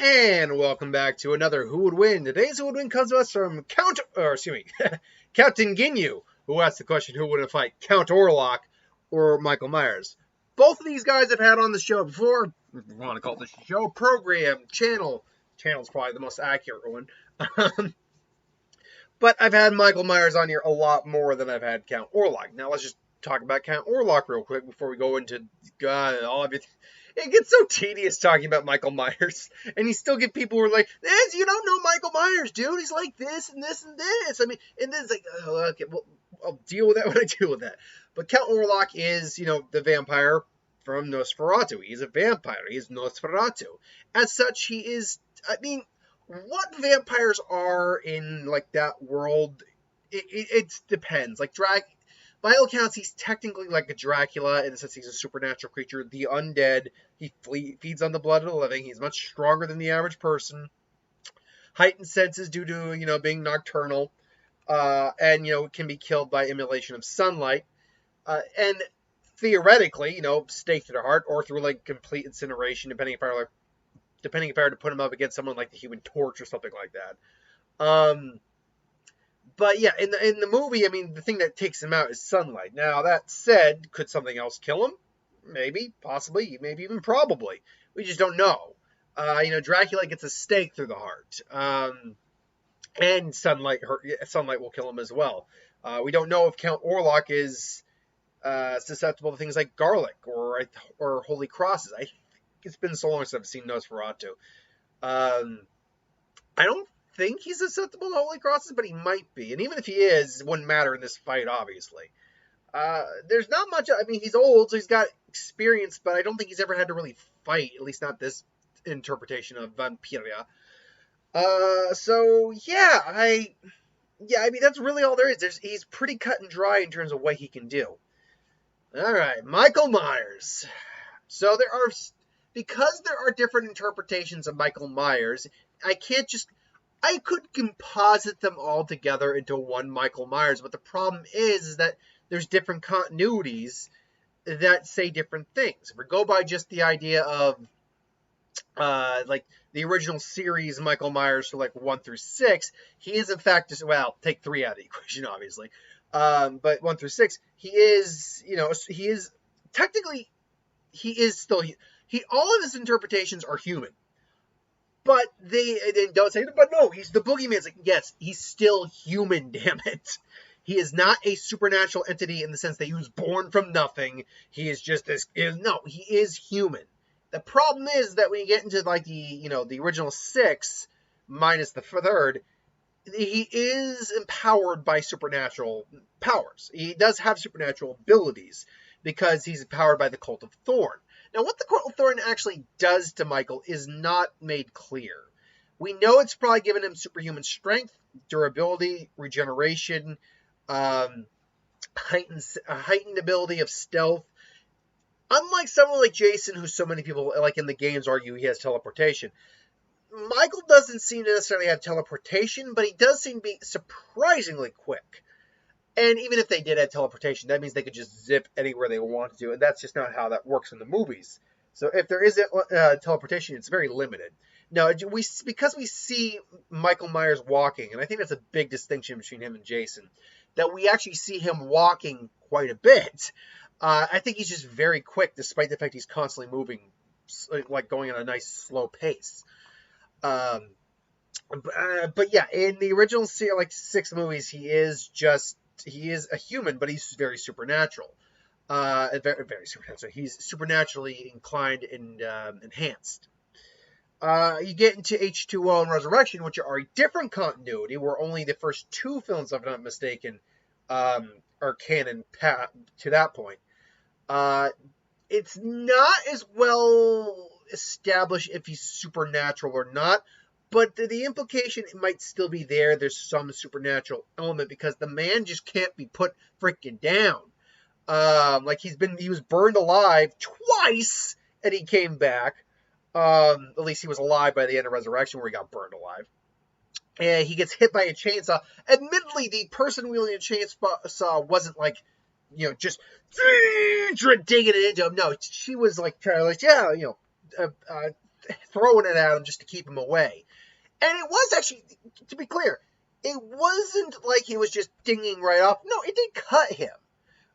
And welcome back to another Who Would Win. Today's Who Would Win comes to us from Captain Ginyu, who asked the question, who would fight, Count Orlok or Michael Myers? Both of these guys I've had on the show before. If you want to call this show, program, channel. Channel's probably the most accurate one. But I've had Michael Myers on here a lot more than I've had Count Orlok. Now let's just talk about Count Orlok real quick before we go into all of it. It gets so tedious talking about Michael Myers, and you still get people who are like, you don't know Michael Myers, dude. He's like this and this and this. I mean, and then it's like, oh, okay, well, I'll deal with that when I deal with that. But Count Orlok is, the vampire from Nosferatu. He's a vampire. He's Nosferatu. As such, he is, what vampires are in, that world, it depends. By all accounts, he's technically like a Dracula in the sense he's a supernatural creature. The undead, he feeds on the blood of the living. He's much stronger than the average person. Heightened senses due to, being nocturnal. And, can be killed by immolation of sunlight. And theoretically, stake through the heart or through, complete incineration, depending if I were to put him up against someone like the Human Torch or something like that. But yeah, in the movie, the thing that takes him out is sunlight. Now, that said, could something else kill him? Maybe, possibly, maybe even probably. We just don't know. Dracula gets a stake through the heart. And sunlight will kill him as well. We don't know if Count Orlok is susceptible to things like garlic or holy crosses. It's been so long since I've seen Nosferatu. I don't think he's susceptible to holy crosses, but he might be. And even if he is, it wouldn't matter in this fight, obviously. There's not much. He's old, so he's got experience, but I don't think he's ever had to really fight, at least not this interpretation of Vampiria. So, yeah, that's really all there is. He's pretty cut and dry in terms of what he can do. All right, Michael Myers. So because there are different interpretations of Michael Myers, I could composite them all together into one Michael Myers, but the problem is that there's different continuities that say different things. If we go by just the idea of, the original series Michael Myers, so 1 through 6, he is in fact take 3 out of the equation, obviously. But 1 through 6, he is still, all of his interpretations are human. But they don't say, but no, he's the boogeyman. It's like, yes, he's still human, damn it. He is not a supernatural entity in the sense that he was born from nothing. He is just no, he is human. The problem is that when you get into the original 6 minus the third, he is empowered by supernatural powers. He does have supernatural abilities because he's empowered by the Cult of Thorn. Now, what the Cult of Thorn actually does to Michael is not made clear. We know it's probably given him superhuman strength, durability, regeneration, heightened ability of stealth. Unlike someone like Jason, who so many people, in the games, argue he has teleportation, Michael doesn't seem to necessarily have teleportation, but he does seem to be surprisingly quick. And even if they did have teleportation, that means they could just zip anywhere they wanted to, and that's just not how that works in the movies. So if there is teleportation, it's very limited. Now, because we see Michael Myers walking, and I think that's a big distinction between him and Jason, that we actually see him walking quite a bit. I think he's just very quick, despite the fact he's constantly moving, going at a nice slow pace. But yeah, in the original 6 movies, he is a human, but he's very supernatural. Very, very supernatural. He's supernaturally inclined and enhanced. You get into H2O and Resurrection, which are a different continuity, where only the first 2 films, if I'm not mistaken, are canon to that point. It's not as well established if he's supernatural or not, but the implication might still be there. There's some supernatural element because the man just can't be put freaking down. He was burned alive twice and he came back. At least he was alive by the end of Resurrection, where he got burned alive. And he gets hit by a chainsaw. Admittedly, the person wielding a chainsaw wasn't just digging it into him. No, she was trying to throwing it at him just to keep him away. And it was actually, to be clear, it wasn't like he was just dinging right off. No, it did cut him.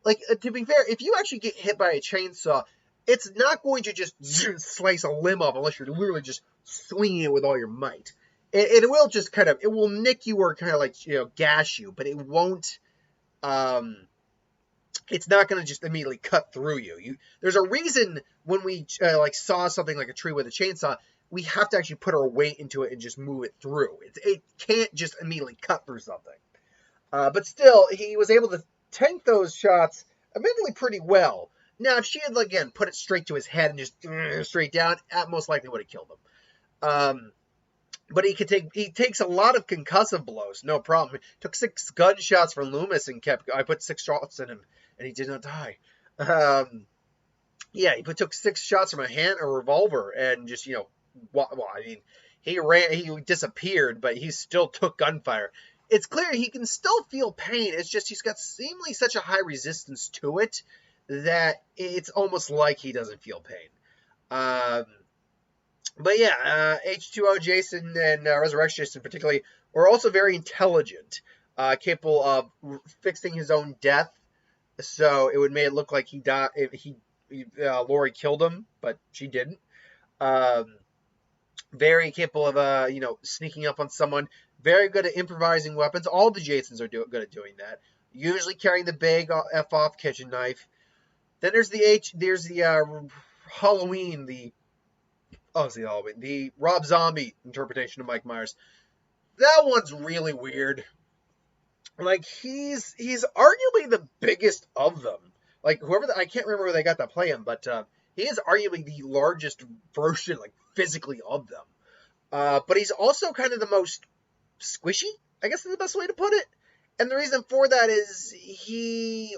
Like, to be fair, if you actually get hit by a chainsaw, it's not going to just slice a limb off unless you're literally just swinging it with all your might. It will just kind of, it will nick you or kind of like, gash you, but it won't, it's not going to just immediately cut through you. There's a reason when we, saw something like a tree with a chainsaw, we have to actually put our weight into it and just move it through. It can't just immediately cut through something. But still, he was able to tank those shots admittedly pretty well. Now, if she had, again, put it straight to his head and just straight down, that most likely would have killed him. But he takes a lot of concussive blows, no problem. He took 6 gunshots from Loomis and I put 6 shots in him, and he did not die. He took 6 shots from a revolver, and just, he disappeared, but he still took gunfire. It's clear he can still feel pain. It's just he's got seemingly such a high resistance to it that it's almost like he doesn't feel pain. But yeah, H2O Jason and Resurrection Jason particularly were also very intelligent, capable of fixing his own death. So it would make it look like he died. Lori killed him, but she didn't. Very capable of sneaking up on someone. Very good at improvising weapons. All the Jasons are good at doing that. Usually carrying the big F-off kitchen knife. Then there's the Halloween, the Rob Zombie interpretation of Mike Myers. That one's really weird. Like, he's arguably the biggest of them. Like, I can't remember where they got that play in, but he is arguably the largest version, physically of them. But he's also kind of the most squishy, I guess is the best way to put it. And the reason for that is he's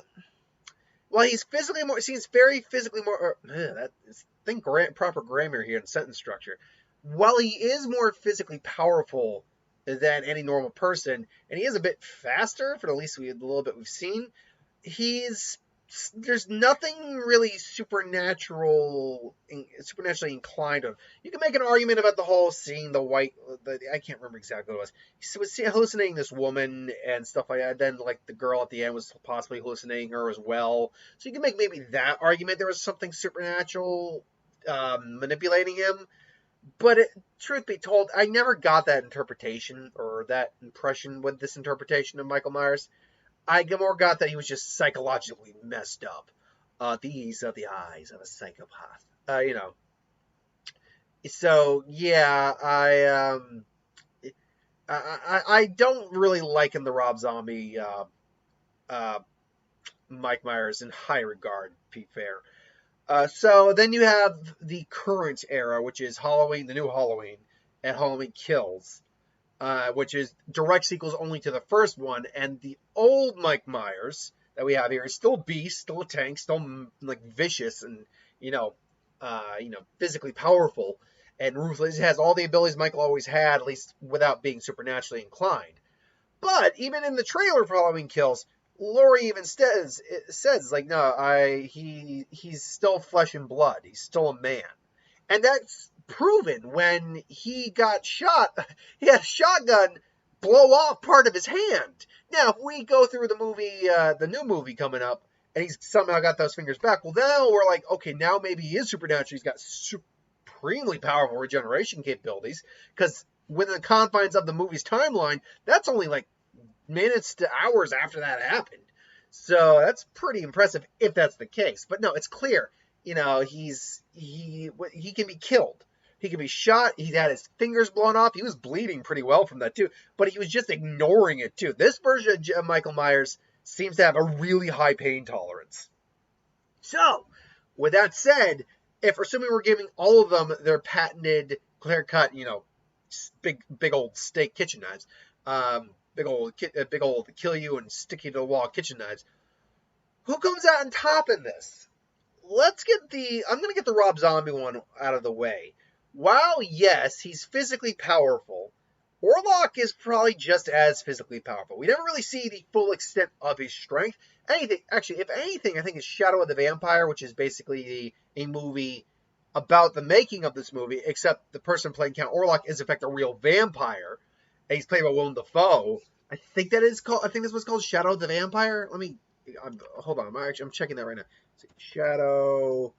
physically more, seems very physically more, proper grammar here in sentence structure. While he is more physically powerful than any normal person, and he is a bit faster, for at least the little bit we've seen, there's nothing really supernaturally inclined of. You can make an argument about the whole seeing I can't remember exactly what it was. He was hallucinating this woman and stuff like that. Then, the girl at the end was possibly hallucinating her as well. So you can make maybe that argument. There was something supernatural manipulating him. But truth be told, I never got that interpretation or that impression with this interpretation of Michael Myers. I more got that he was just psychologically messed up. These are the eyes of a psychopath. So yeah, I don't really liken the Rob Zombie Mike Myers in high regard, to be fair. So then you have the current era, which is Halloween, the new Halloween, and Halloween Kills. Which is direct sequels only to the first one, and the old Mike Myers that we have here is still a beast, still a tank, still vicious and physically powerful and ruthless. He has all the abilities Michael always had, at least without being supernaturally inclined. But even in the trailer for Halloween Kills, Laurie even says he's still flesh and blood. He's still a man, and that's proven when he got shot. He had a shotgun blow off part of his hand. Now, if we go through the movie, the new movie coming up, and he's somehow got those fingers back, well, now we're like, okay, now maybe he is supernatural. He's got supremely powerful regeneration capabilities, because within the confines of the movie's timeline, that's only minutes to hours after that happened. So that's pretty impressive if that's the case. But no, it's clear, he can be killed. He could be shot. He had his fingers blown off. He was bleeding pretty well from that, too. But he was just ignoring it, too. This version of Michael Myers seems to have a really high pain tolerance. So, with that said, if assuming we're giving all of them their patented, clear-cut, big old steak kitchen knives, big old kill you and stick you to the wall kitchen knives, who comes out on top in this? I'm going to get the Rob Zombie one out of the way. While, yes, he's physically powerful, Orlok is probably just as physically powerful. We never really see the full extent of his strength. If anything, I think it's Shadow of the Vampire, which is basically a movie about the making of this movie, except the person playing Count Orlok is in fact a real vampire, and he's played by Willem Dafoe. I think this was called Shadow the Vampire. Hold on. I'm checking that right now. Shadow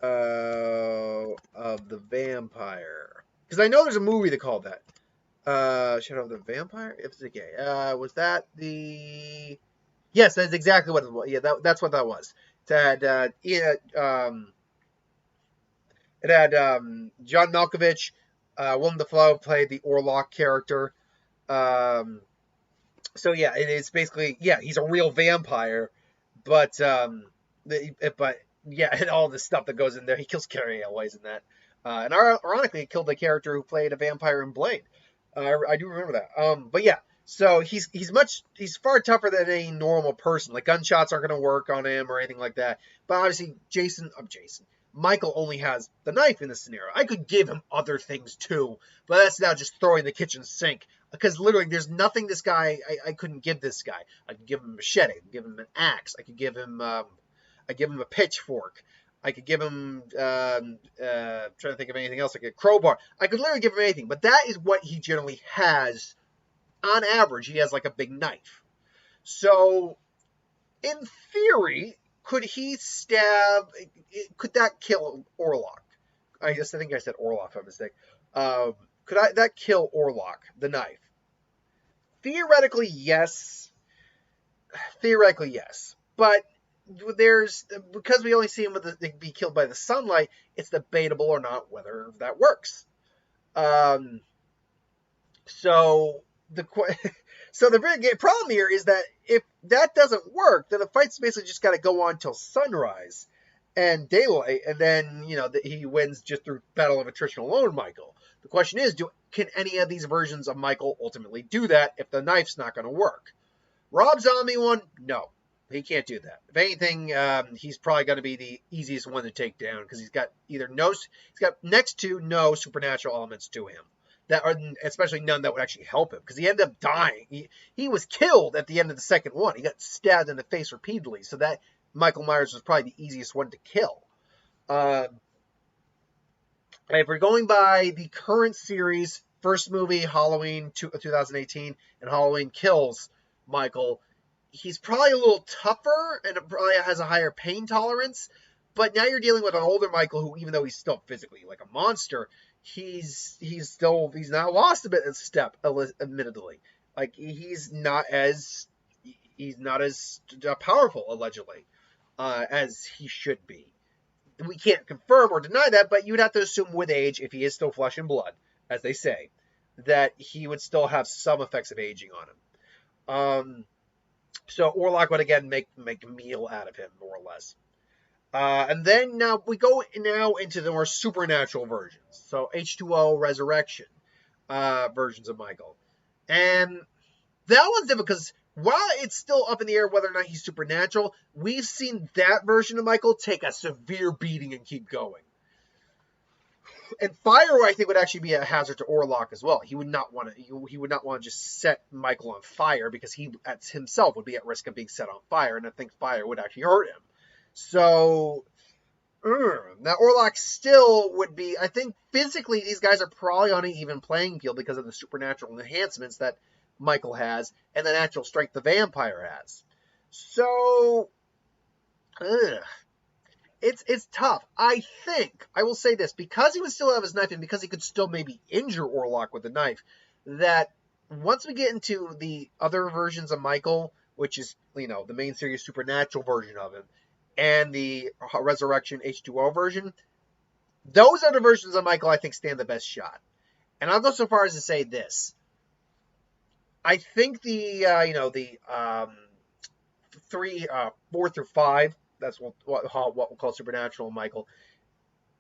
of the Vampire, because I know there's a movie that called that. Shadow of the Vampire. If it's okay. Was that the? Yes, that's exactly what it was. Yeah, that's what that was. It had John Malkovich. Willem Dafoe played the Orlok character. Um, so yeah, it is basically, yeah, he's a real vampire, but yeah, and all the stuff that goes in there. He kills Carrie Elways in that, and ironically, he killed the character who played a vampire in Blade. I do remember that. But yeah, so he's far tougher than any normal person. Like gunshots aren't going to work on him or anything like that. But obviously, Michael only has the knife in this scenario. I could give him other things too, but that's now just throwing the kitchen sink. Because literally, there's nothing this guy I couldn't give this guy. I could give him a machete. I could give him an axe. I could give him a pitchfork. I could give him trying to think of anything else, like a crowbar. I could literally give him anything, but that is what he generally has. On average, he has like a big knife. So, in theory, could that kill Orlok? I think I said Orlok by mistake. Could that kill Orlok, the knife? Theoretically, yes. But because we only see him be killed by the sunlight, it's debatable or not whether that works. So the big problem here is that if that doesn't work, then the fight's basically just got to go on till sunrise and daylight, and then he wins just through battle of attrition alone. Michael. The question is, can any of these versions of Michael ultimately do that if the knife's not going to work? Rob Zombie one, no, he can't do that. If anything, he's probably going to be the easiest one to take down because he's got next to no supernatural elements to him. That are especially none that would actually help him because he ended up dying. He was killed at the end of the second one. He got stabbed in the face repeatedly, so that Michael Myers was probably the easiest one to kill. If we're going by the current series, first movie, Halloween 2018, and Halloween Kills Michael, he's probably a little tougher and probably has a higher pain tolerance. But now you're dealing with an older Michael who, even though he's still physically like a monster, he's now lost a bit of step, admittedly. Like he's not as powerful, allegedly, as he should be. We can't confirm or deny that, but you'd have to assume with age, if he is still flesh and blood, as they say, that he would still have some effects of aging on him. So Orlok would again make a meal out of him, more or less. And then now we go into the more supernatural versions. So H2O Resurrection versions of Michael. And that one's different because while it's still up in the air whether or not he's supernatural, we've seen that version of Michael take a severe beating and keep going. And fire, I think, would actually be a hazard to Orlok as well. He would not want to just set Michael on fire because he himself would be at risk of being set on fire, and I think fire would actually hurt him. So now Orlok still would be. I think physically these guys are probably on an even playing field because of the supernatural enhancements that Michael has and the natural strength the vampire has. So, it's tough. I think, I will say this, because he would still have his knife and because he could still maybe injure Orlok with the knife, that once we get into the other versions of Michael, which is, the main series supernatural version of him, and the Resurrection H2O version, those are the versions of Michael I think stand the best shot. And I'll go so far as to say this. I think the 4 through 5, that's what we'll call supernatural Michael,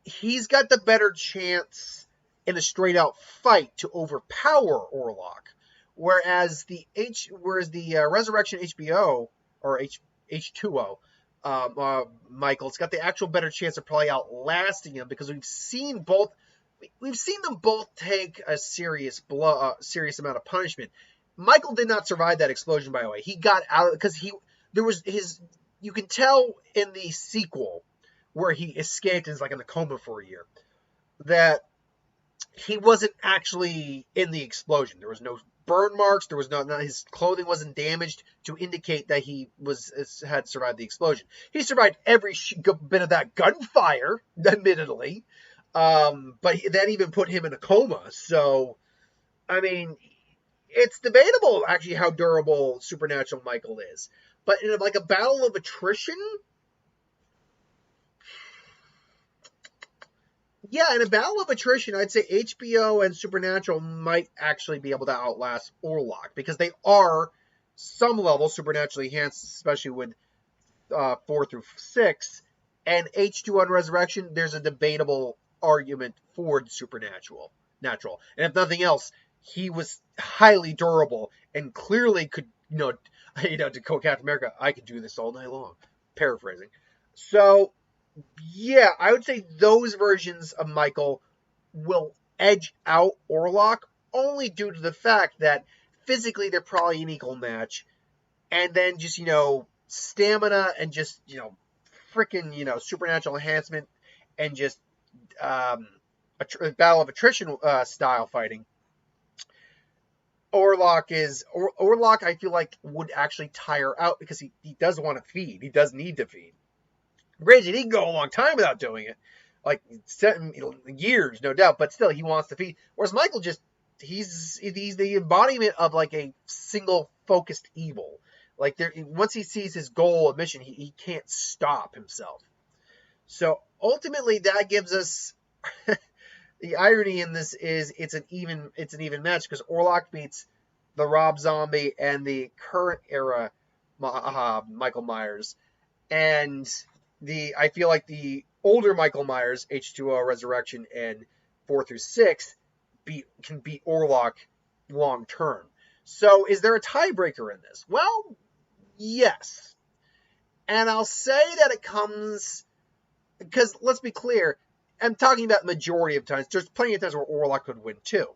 he's got the better chance in a straight out fight to overpower Orlok. Whereas the Resurrection HBO or H2O Michael's got the actual better chance of probably outlasting him because we've seen them both take a serious amount of punishment. Michael did not survive that explosion, by the way. He got out because you can tell in the sequel where he escaped and is like in a coma for a year, that he wasn't actually in the explosion. There was no burn marks. There was his clothing wasn't damaged to indicate that he had survived the explosion. He survived every bit of that gunfire, admittedly, but that even put him in a coma. So, I mean, it's debatable actually how durable Supernatural Michael is. But in like a battle of attrition, yeah, in a battle of attrition, I'd say HBO and Supernatural might actually be able to outlast Orlok because they are some level supernaturally enhanced, especially with 4 through 6. And H2 on Resurrection, there's a debatable argument for the Supernatural. And if nothing else, he was highly durable and clearly could, to quote Captain America, I could do this all night long. Paraphrasing. So, yeah, I would say those versions of Michael will edge out Orlok only due to the fact that physically they're probably an equal match. And then just, stamina and just, freaking, supernatural enhancement and just battle of attrition style fighting. Orlok, I feel like, would actually tire out because he does want to feed. He does need to feed. Granted, he can go a long time without doing it, like years, no doubt. But still, he wants to feed. Whereas Michael he's the embodiment of like a single focused evil. Like once he sees his goal of mission, he can't stop himself. So ultimately, that gives us the irony in this is it's an even match because Orlok beats the Rob Zombie and the current era Michael Myers, and I feel like the older Michael Myers, H2O, Resurrection, and 4 through 6 can beat Orlok long term. So is there a tiebreaker in this? Well, yes. And I'll say that it comes because let's be clear, I'm talking about majority of times. There's plenty of times where Orlok could win too.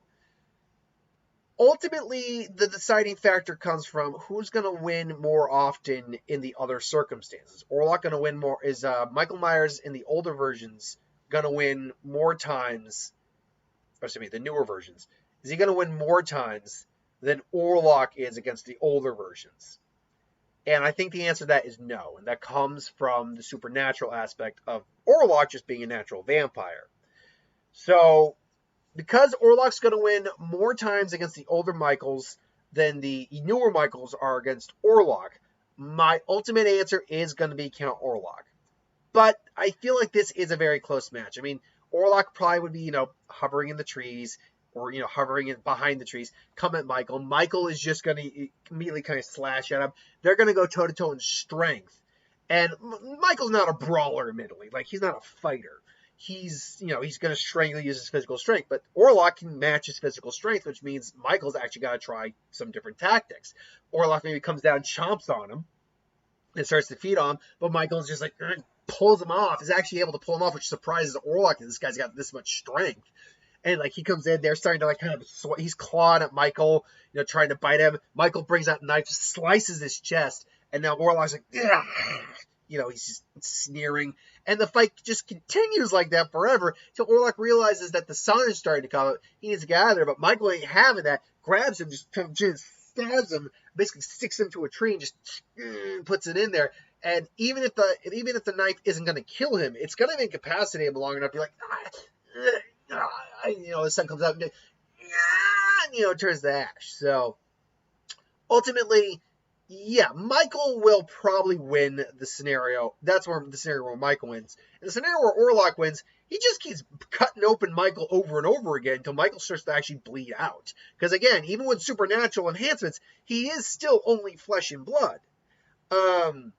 Ultimately, the deciding factor comes from who's going to win more often in the other circumstances. Orlok going to win more? Is Michael Myers in the older versions going to win more times? Or excuse me, the newer versions. Is he going to win more times than Orlok is against the older versions? And I think the answer to that is no. And that comes from the supernatural aspect of Orlok just being a natural vampire. So because Orlok's going to win more times against the older Michaels than the newer Michaels are against Orlok, my ultimate answer is going to be Count Orlok. But I feel like this is a very close match. I mean, Orlok probably would be, hovering in the trees or, hovering behind the trees, come at Michael. Michael is just going to immediately kind of slash at him. They're going to go toe-to-toe in strength. And Michael's not a brawler, admittedly. Like, he's not a fighter. He's going to strangely use his physical strength, but Orlok can match his physical strength, which means Michael's actually got to try some different tactics. Orlok maybe comes down, chomps on him, and starts to feed on him, but Michael's just like, pulls him off, is actually able to pull him off, which surprises Orlok, that this guy's got this much strength. And like he comes in there, starting to like kind of he's clawing at Michael, trying to bite him. Michael brings out a knife, slices his chest, and now Orlok's like, ugh. He's just sneering. And the fight just continues like that forever until Orlok realizes that the sun is starting to come up. He needs to get out of there, but Michael ain't having that. Grabs him, just stabs him, basically sticks him to a tree and just puts it in there. And even if the knife isn't going to kill him, it's going to incapacitate him long enough to be like, the sun comes up and turns to ash. So ultimately, yeah, Michael will probably win the scenario. That's where the scenario where Michael wins. In the scenario where Orlok wins, he just keeps cutting open Michael over and over again until Michael starts to actually bleed out. Because again, even with supernatural enhancements, he is still only flesh and blood. And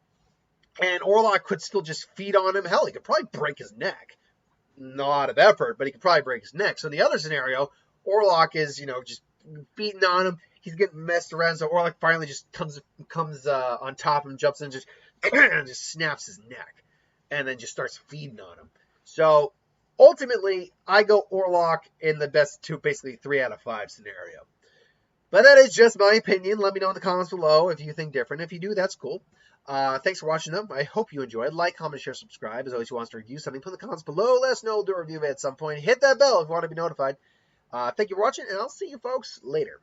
Orlok could still just feed on him. Hell, he could probably break his neck. Not a lot of effort, but he could probably break his neck. So in the other scenario, Orlok is, just beating on him. He's getting messed around, so Orlok finally just comes on top of him, jumps in, just snaps his neck, and then just starts feeding on him. So ultimately, I go Orlok in the best two, basically 3 out of 5 scenario. But that is just my opinion. Let me know in the comments below if you think different. If you do, that's cool. Thanks for watching them. I hope you enjoyed. Like, comment, share, subscribe. As always, you want to review something, put in the comments below. Let us know. We'll do a review of it at some point. Hit that bell if you want to be notified. Thank you for watching, and I'll see you folks later.